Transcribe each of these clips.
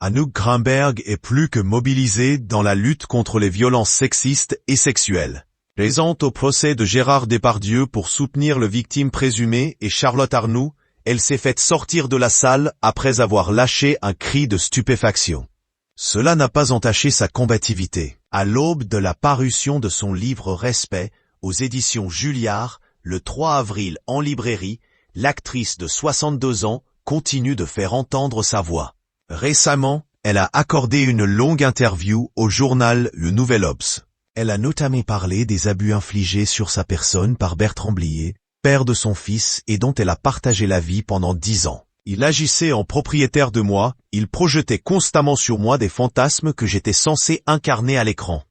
Anouk Grimberg est plus que mobilisée dans la lutte contre les violences sexistes et sexuelles. Présente au procès de Gérard Depardieu pour soutenir le victime présumé et Charlotte Arnoult, elle s'est faite sortir de la salle après avoir lâché un cri de stupéfaction. Cela n'a pas entaché sa combativité. À l'aube de la parution de son livre Respect, aux éditions Julliard, le 3 avril en librairie, l'actrice de 62 ans continue de faire entendre sa voix. Récemment, elle a accordé une longue interview au journal Le Nouvel Obs. Elle a notamment parlé des abus infligés sur sa personne par Bertrand Blier, père de son fils et dont elle a partagé la vie pendant 10 ans. Il agissait en propriétaire de moi, il projetait constamment sur moi des fantasmes que j'étais censé incarner à l'écran.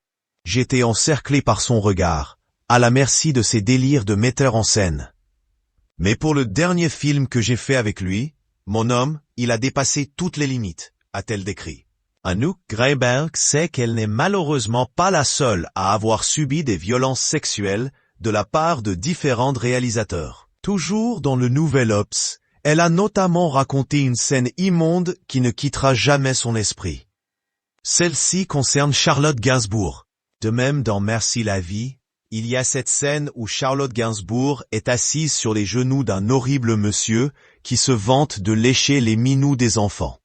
J'étais encerclé par son regard, à la merci de ses délires de metteur en scène. Mais pour le dernier film que j'ai fait avec lui, mon homme, il a dépassé toutes les limites, a-t-elle décrit. Anouk Grimberg sait qu'elle n'est malheureusement pas la seule à avoir subi des violences sexuelles de la part de différents réalisateurs. Toujours dans le Nouvel Obs, elle a notamment raconté une scène immonde qui ne quittera jamais son esprit. Celle-ci concerne Charlotte Gainsbourg. De même dans Merci la vie, il y a cette scène où Charlotte Gainsbourg est assise sur les genoux d'un horrible monsieur qui se vante de lécher les minous des enfants.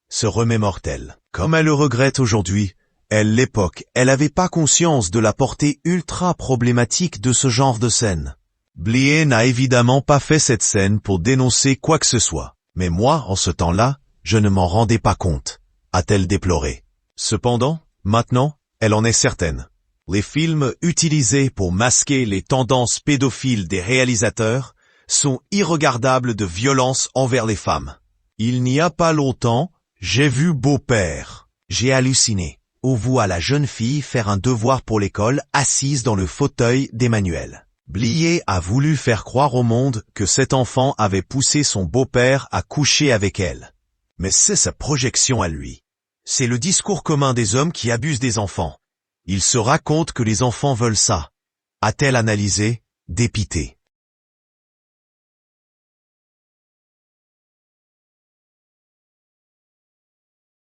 Se remémore-t-elle. Comme elle le regrette aujourd'hui, l'époque, elle avait pas conscience de la portée ultra problématique de ce genre de scène. Blier n'a évidemment pas fait cette scène pour dénoncer quoi que ce soit. Mais moi, en ce temps-là, je ne m'en rendais pas compte, a-t-elle déploré. Cependant, maintenant, elle en est certaine. Les films utilisés pour masquer les tendances pédophiles des réalisateurs sont irregardables de violence envers les femmes. Il n'y a pas longtemps, j'ai vu Beau-père. J'ai halluciné. On voit la jeune fille faire un devoir pour l'école assise dans le fauteuil d'Emmanuel. Blier a voulu faire croire au monde que cet enfant avait poussé son beau-père à coucher avec elle. Mais c'est sa projection à lui. C'est le discours commun des hommes qui abusent des enfants. Ils se racontent que les enfants veulent ça. A-t-elle analysé, dépitée.